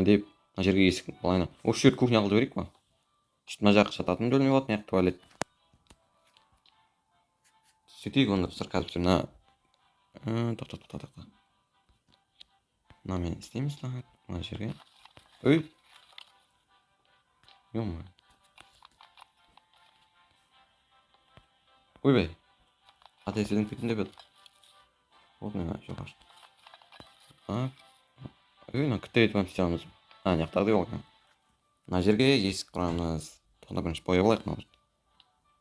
деп мына жерге есік былайына осы жерді кухня қылып жіберейік па. Мына жаққа жататын бөлме болады, мына жақ туалет. Сөйтейік онда достар, қазір тоқта. Мынамен істейміз мына жерге. Ой, ё-моё. Ойбай, қателесіп кеттім деп еді. Вот мына жоқ ашты. Так. Мына күтіп етіп істейміз. Мына жақтағыдай болған. Мына жерге есік құрамыз. Тоқта бірінші бояп алайық мына жерді.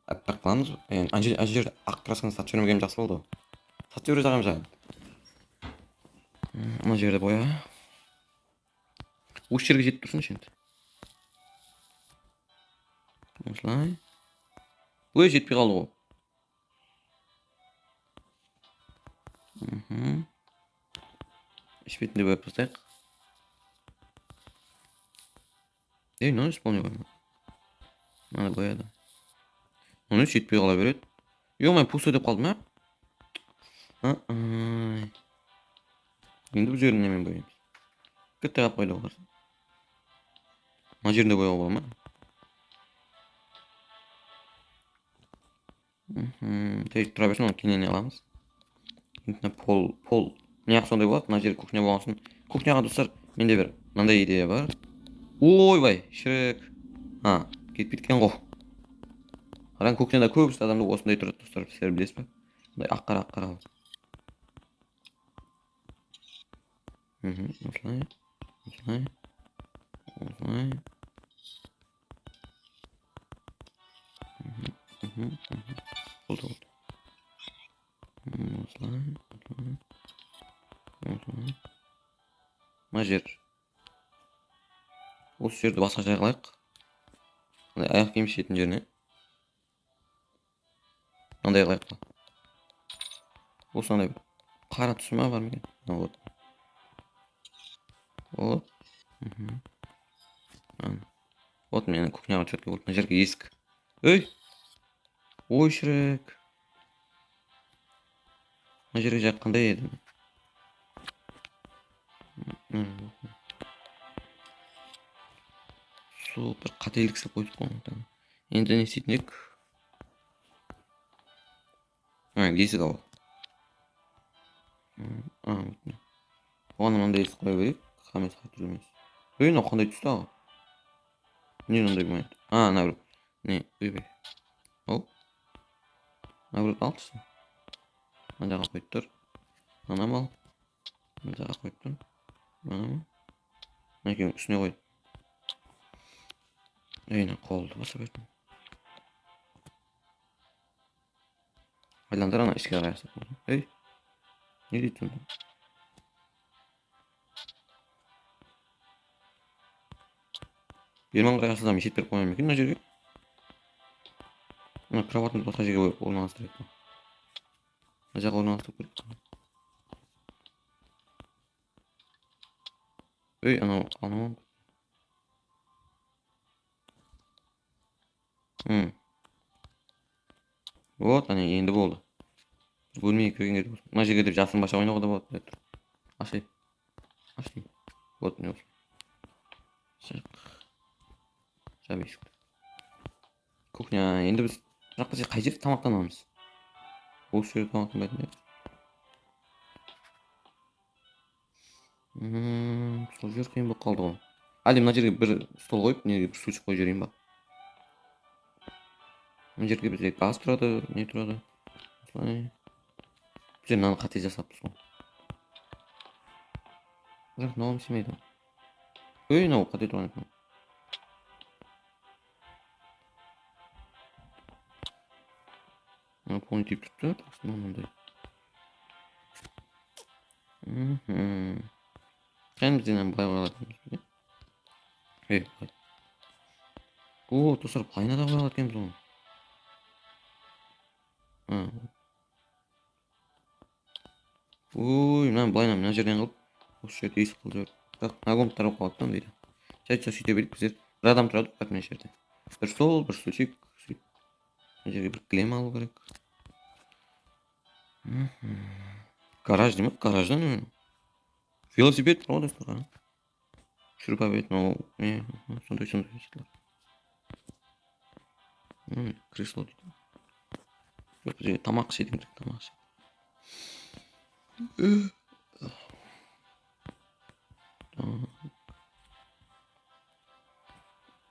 Аппақ қыламыз. Ана жерде ақ красканы сатып жібермегенім жақсы болды. Сатып жібере жағам жағын. Мына жерде боя. Осы жерге жетіп тұрсыншы енді. Осылай. Ой, жетпей қалды ғой. Іш бетінде бояп тастайық. Мынаны исполнил қойма. Мынаны бояды. Оны жетпей қала береді. Ё-моё, пустой деп қалдым, Енді бұл жерін немен бояймыз? Кітті қап қойды олар. Мына жерінде бояуға бола ма? Тек тұра берсін, оны кейіннен аламыз. Енді пол. Мына сондай болады, мына жер кухня болған соң. Кухняға достар, менде бір мынандай идея бар. Ойбай, шірік. Кеткен ғой. Қараң, кухняда көбісі адамда осындай тұрады достар, сіздер білесіз бе? Мындай ақ қара. Осылай. Болды. Осылай. Мына жер. Осы жерді басқа жай қылайық. Аяқ киім шетін жеріне. Мынандай қылайық та. Осындай бір қара түсі ма бар ма екен? Вот. Вот менің кухняға четко болды. Мына жерге есік. Ой, шірік. Мына жерге жақ қандай еді? Супер, қателіксіп қойдық қой. Енді не істейтін едік? Есік ал. Оған мынандай есік қоя берейік. Қамет қатып жүрмес. Мынау қандай түсті ағы? Не мынандай болмайды? Мына бір. Не, ойбай. Оу. Мына бір алшысы. Мына жаққа қойып тұр. Мына мал. Мына жаққа қойып тұр. Мына мал. Мына екеуін үстіне қойып. Мына қолды баса бердім. Айландыр ана ішке қарай асып. Не дейтін? Берман қарай асылдам ешет беріп қоймайым екен мына жерге. Мына кроватымды басқа жерге орналастырайық. Мына жаққа орналастырып керек. Анау. Вот, енді болды. Бөлмеге кірген кезде мына жерге деп жасырынбаша ойнауға да болады. Ашай. Вот міне осы. Жап есікті. Кухня. Енді біз жақта қай жерде тамақтанамыз? Осы жерде тамақтанбайтын еді. Сол жер қиын болып қалды ғой. Әлде мына жерге бір стол қойып, неге бір стульчик қойып жіберейін ба? Мына жерге бізде газ тұрады, не тұрады? Осылай. Біздер мынаны қате жасаппыз ғой. Бірақ мынауым істемейді. Мынау қате тұрған екен. Полный тип tuttu. Mындай. Kendisinden байланатын. Достар, пайна да қоя алатынбыз оны. Мынаны былайынан мына жерден қылып, осы жерде есік қылып жіберіп. Бірақ мына комнаттар болып қалады дейді. Жайша сөйте берейік біздер. Бір адам тұрады, мына жерде. Бір стол, бір стульчик. Мына жерге бір кілем алу керек. Гараж деймін, гараждан велосипед тұрады достар. шуруповерт, ну, сондай заттар. Кресло дейді. Жоқ, бұл жерге тамақ ішетін керек, тамақ ішеді.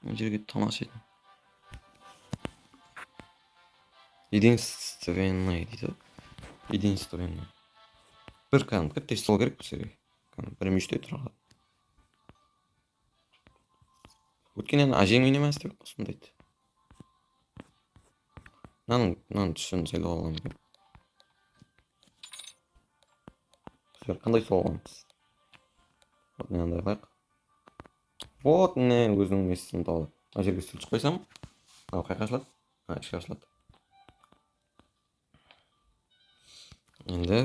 Мына жерге тамақ ішетін. Единственный дейді. Единственный. Бір кәдімгі стол керек бұл жерге. Бір мешітте тұрады. Өткеннен әжең үйіне ме істеп осындайды. Мынаның түсін сайлап алған екен. Қандай стол аламыз? Вот мынандай қайық. Вот міне өзінің несін тауып. Мына жерге сүлшіп қойсам, қайық ашылады. Ішкі ашылады. Енді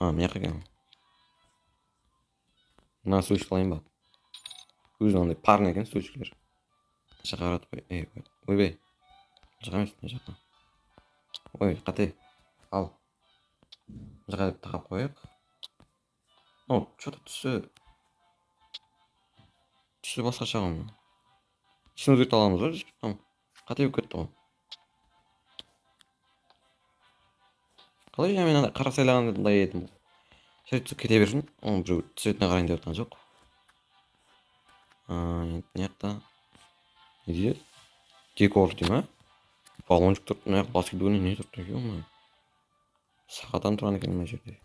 мына жаққа келемін. Мына стульчик алайын ба? Өзі андай парный екен стульчиклер. Мына жаққа қаратып қой. Ойбай. Мына жаққа емес, мына жаққа. Ой, қате. Ал. Мына жаққа деп тақап қояйық. Что-то түсі басқаша ғой. Түсін өзгерте аламыз ғой. Қате болып кетті ғой. Қалай мен андай қара сайлағандай едім. Сөйтіп кете берсін. Оның біреу түсетіне қарайын деп жатқан жоқ. Енді мына жақта не дейді? Декор дей ма? Баллончик тұрды. Мына жақта баскетбольный не тұрды? Ё-моё. Сағаттан тұрған екен мына жерде.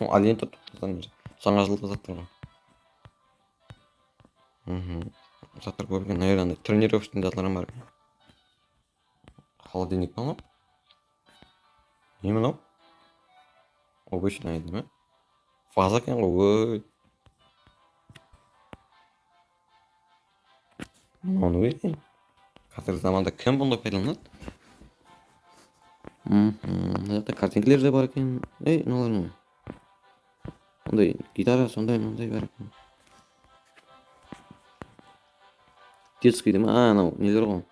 Алien тұрды. Жаңа жылдық заттар ғой. Заттар көп екен. Наверное, тренировочный заттар бар екен. Холодильник па мынау? Не мынау? Обычный ма? Ваза екен ғой. Ой. Мынау не екен? Қазіргі заманда кім бұндай пайдаланады? Мына жақта картинкалар да бар екен. Мыналар не? Ондай гитара, сондай мындай бар екен. Детский де ма? Анау нелер ғой.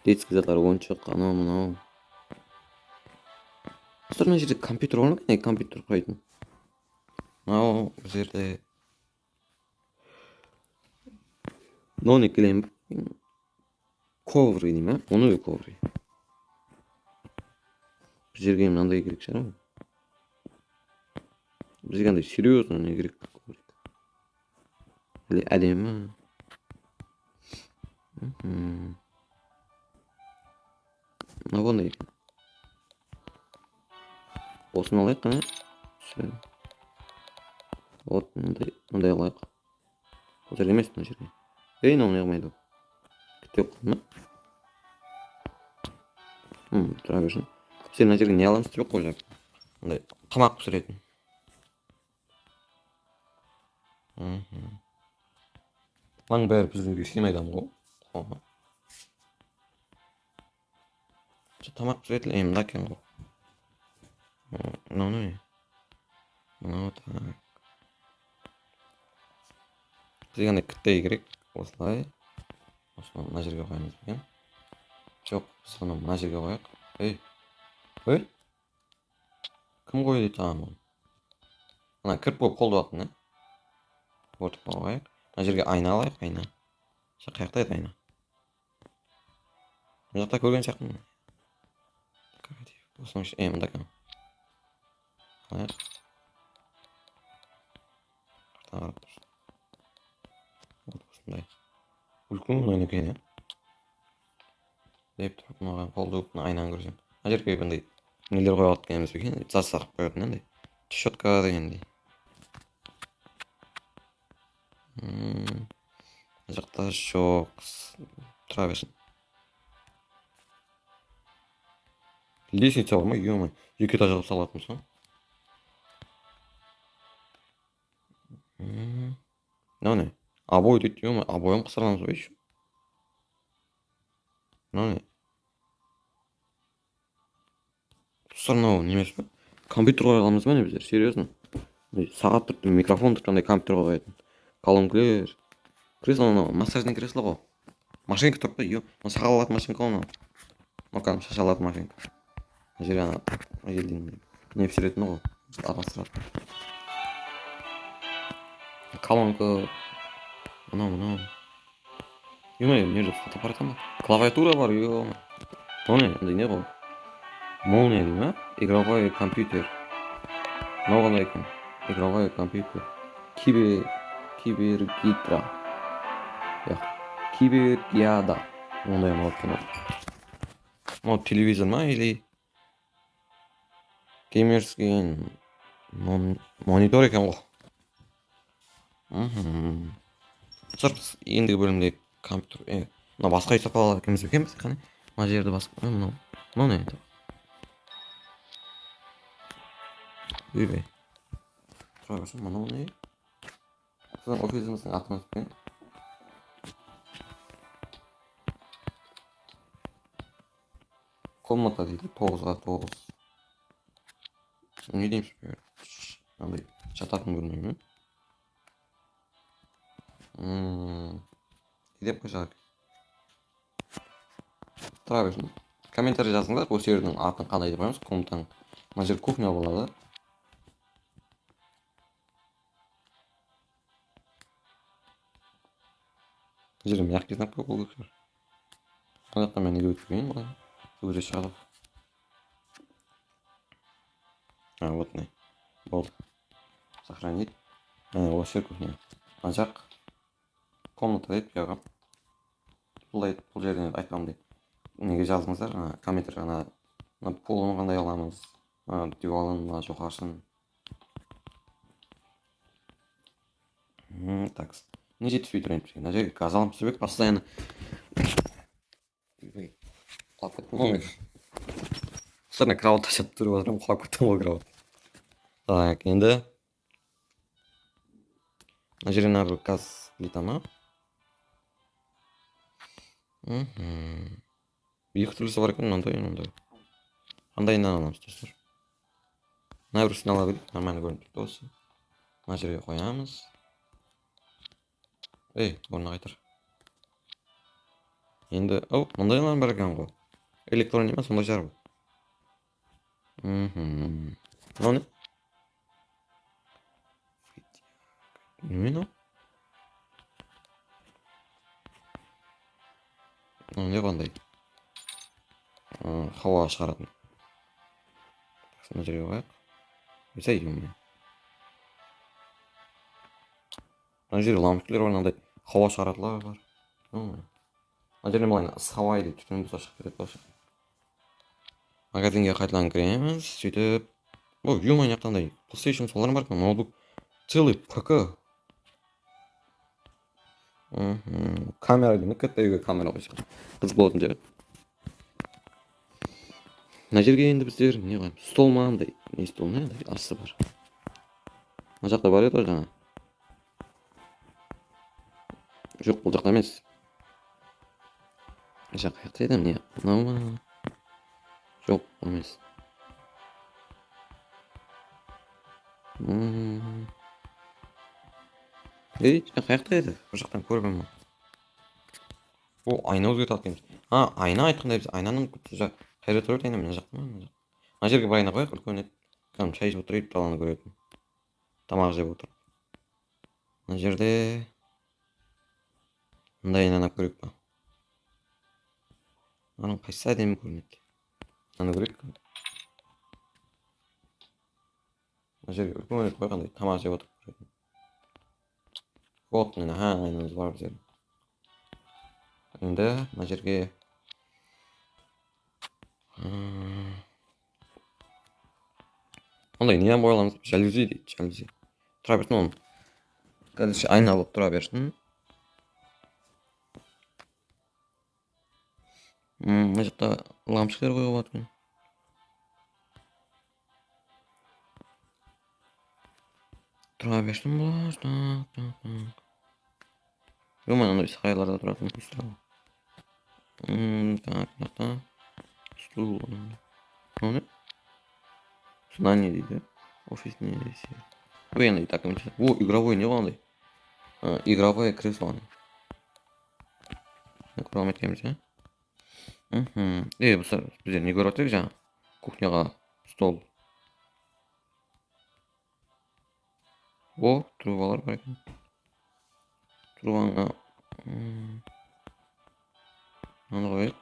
Детский заттар, ойыншық, анау мынау. Мына жерде компьютер бар ма екен? Компьютер құрайтын. Мынау бұл жерде мынау клейм ковры дей ма? Оны ковры. Бұл жерге мынандай керек шығар. Бұл жерге андай серьезно не керек. Или әдемі. Мынау қандай екен? Осыны алайық қана. Вот мындай алайық. Бұл жерге емес, мына жерге. Мынау не қылмайды. Күтіп қойды ма? Тұра берсін. Сен мына жерге не аламыз деп қойып. Мындай тамақ пісіретін. Мынаның бәрі біздің сыймайды ғой. Тамақ пісіретін мында екен ғой. Мынау не? Мынау так. Бізге андай кіттей керек. Осылай. Осыны мына жерге қойамыз екен. Жоқ, біз оны мына жерге қояйық. Кім қойды тағам оны? Мына кіріп қойып қолды уақытын, Ортып қойайық. Мына жерге айна алайық, айна. Қаяқта еді айна? Мына жақта көрген сияқтымын. Осының іші, мында екен. Алайық. Қарап тұрсын. Осындай. Үлкен ойын екен, Деп тұрып, маған қолды өпін айнаны көрсем. Мына жерге бұндай нелер қойып алып келеміз екен. Зат сақып қоятын андай. Щетка дегендей. Мына жақта жоқ. Тұра берсін. Лестница бар ма? Ё-моё. Екі этаж қылып салатынбыз ғой. Мынау не? Обой дейді. Ё-моё, обойым қысырамыз ғой еще. Мынау не? Мынау немес пе? Компьютер қоя аламыз ба не біздер? Серьезно? Сағат тұрды, микрофон тұрды, компьютер қоятын. Колонкілер. Кресло мынау, массажный кресло ғой. Машинка тұрып па? Сағал алатын машинка ғой мынау. Шаш алатын машинка. Мына жерде не пісіретін ғой. араластырады. Колонка мынау. Ё-моё, не жоқ фотоаппарат ма? Клавиатура бар, ё-моё. Оны не ғой? Молния дей ма? Игровой компьютер. Мынау қандай екен? Игровой компьютер. Кибергидра. Жоқ. Кибергиада. Ондай ма екен? Мынау телевизор ма или геймерский монитор екен ғой. Біз ендігі бөлімде компьютер. Мына басқа үй сапалар кіміз екенбіз? Қане? Мына жерді басқа. Мынау не еді? Үйбей. Тұра берсін, мынау не? Сіздің офисіңіздің атыңыз бен? Комната дейді, 9-ға 9. Не дейміз бе? Андай жататын бөлме ме? Деп қойсақ. Тұра берсін. Комментарий жазыңдар, осы жердің атын қандай деп қоямыз, комнатаның. Мына жер кухня болады. Жерім мягкий знак болу керек. Сол жақтан мен неге өткізбеймін ғой. Өзі шығады. Вот не. Болды. Сохранить. Осы жер кухня. Мына жақ комната дейді, бұяға. Бұл жерден айтқанымдай. Неге жазыңыздар, комментарий ана полын қандай аламыз, диванын, жоғарысын. Так. Не жетіспей тұрайын бізге. Мына жерге газ алып түсірбек, постоянно. Құлап кеттім ғой мен. Постоянно кроватьта жатып тұрып отырамын, құлап кеттім ғой кровать. Так, енді мына жерде бір газ плита ма? Екі түрлісі бар екен, мынандай. Қандайынан аламыз достар? Мына бірісін ала берейік, нормально көрініп тұрды осы. Мына жерге қоямыз. Орнына қайтар. Енді, мындайлар бар екен ғой. Электрон емес, сондай шығар бұл. Мынау не? Неме мынау? Не қандай? Хауа шығаратын. Мына жерге қояйық. Өйсай, ё-моё. Мына жерде лампочкалар бар, мынандай хауа шығаратылар бар. Мына жерде былай ыстық ауа дейді, түтін болса шығып кетеді болса. Магазинге қайтадан кіреміз, сөйтіп. Ё-моё, не қандай? PlayStation солар бар екен, ноутбук. Целый ПК. Камера деймін, кітті үйге камера қойсақ. Қызық болатын жер. Мына жерге енді біздер не қоямыз? Стол ма андай? Не стол не андай? Асы бар. Мына жақта бар еді ғой жаңа. Жоқ, бұл жақта емес. Мына жақ қаяқта еді, не? Мынау ма? Жоқ, емес. Қаяқта еді? Бұл жақтан көргенмін ма? Айна өзгерт алып келеміз. Айна айтқандай біз айнаның қайда тұрады айна? Мына жақта ма? Мына жерге бір айна қояйық, үлкен еді. Кәдімгі шай ішіп отырып, даланы көретін. Тамақ жеп отыр. Мына жерде мындай айнаны көрейік па? Аның қайсысы әдемі көрінеді? Мынаны көрейік. Мына жерге үлкен еді қойғандай, тамақ жеп отырып көретін. Вот, айнамыз бар біздер. Енді мына жерге ондай не қойыламыз? Жалюзи дейді, жалюзи. Тұра берсін оны. Қазір айна болып тұра берсін. Мына жақта лампочкалар қоюға болады екен. Тұра берсін бұлар. Ё-моё, андай сығайларда тұратын ұстау. Так. Стул. Мынау не? Знание дейді. Офисный сер. Енді так емес. Игровой не қандай? Игровое кресло. Көре алмай кеткенбіз, біздер не көріп отырмыз жаңа? Кухняға стол. О, трубалар бар екен. Трубаны аны қояйық.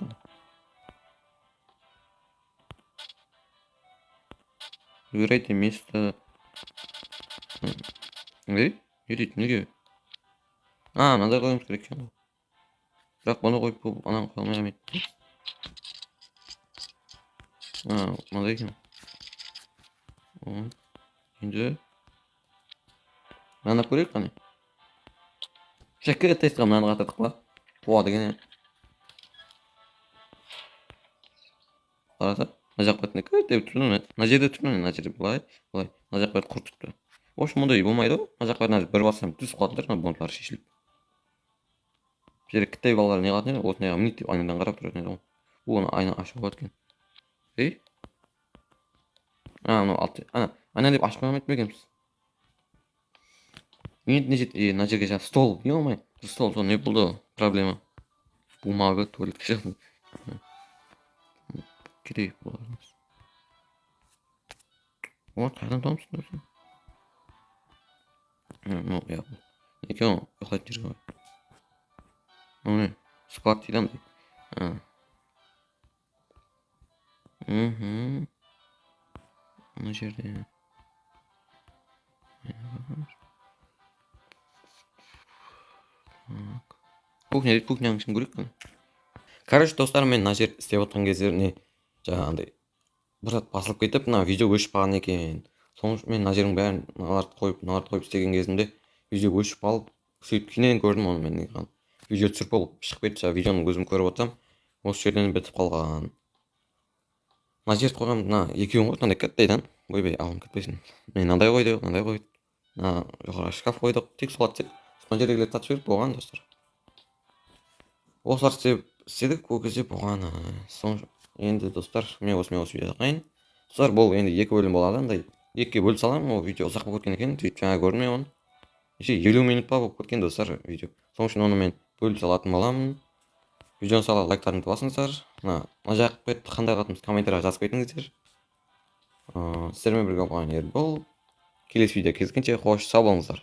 Выбирайте место. Не дейді, неге? Мынандай қоюымыз керек екен ғой. Бірақ бұны қойып бұл ананы қоя алмай қалмайды. Мынандай екен. Енді мынаны көрейік қане. Шәкке тестқа мынаны қатырдық па? Туа деген. Қараса, мына жақ бетіне деп тұрмын. Мына жерде тұрмын, мына жерде былай. Мына жақ бет құртықты. В общем, мұндай болмайды ғой. Мына жақ бетіне бір бассам түс қалатындар, мына бомбалар шешіліп. Жерде кітап балалар не қылатын еді, осындай мінет деп айнадан қарап тұратын еді ғой. Оны айна ашып қояды екен. Мынау алты. Айна деп ашып қоймайды ма екенбіз? Енді не жетті? Мына жерге жаңа стол. Ё-моё, стол не болды? Проблема. Бумага, туалетке шығады. Керек болармыз. Вот, қайдан табамысың өзің? Я. Неге ол ұйықтайтын жерге қой. Не? Склад дейді ме? Мына жерде. Кухня дейді, кухняның ішін көрейік қана. Короче, достар, мен мына жер істеп отқан кезде не жаңағындай бір зат басылып кетіп, мына видео өшіп қалған екен. Соның үшін мен мына жердің бәрін мыналарды қойып істеген кезімде видео өшіп қалып, сөйтіп кейіннен көрдім оны мен неған. Видео түсіріп болып шығып кетті, жаңағы видеоны өзім көріп отырсам, осы жерден бітіп қалған. Мына жерді қойған, мына екеуін қойдық, мынандай кәттейден. Ойбай, алым кетпесін. Мен мынандай қойдық, мынандай қойдық. Мына жоғары шкаф қойдық, тек сол жердегілерді татып жіберіп болған, достар. Осылар істедік, ол кезде болған. Енді достар, мен осымен осы видеода қайын. Достар, бұл енді екі бөлім болады, андай екіге бөліп саламын, ол видео ұзақ болып кеткен екен, сөйтіп жаңа көрдім мен оны. 50 минут па болып кеткен, достар, видео. Соның үшін оны мен бөліп салатын боламын. Видеоны сала лайктарыңызды басыңыздар. Мына жақ бетті қандай қылатынымызды комментарияға жазып кетіңіздер. Сіздермен бірге болған Ербол. Келесі видео кездескенше қош, сау болыңыздар.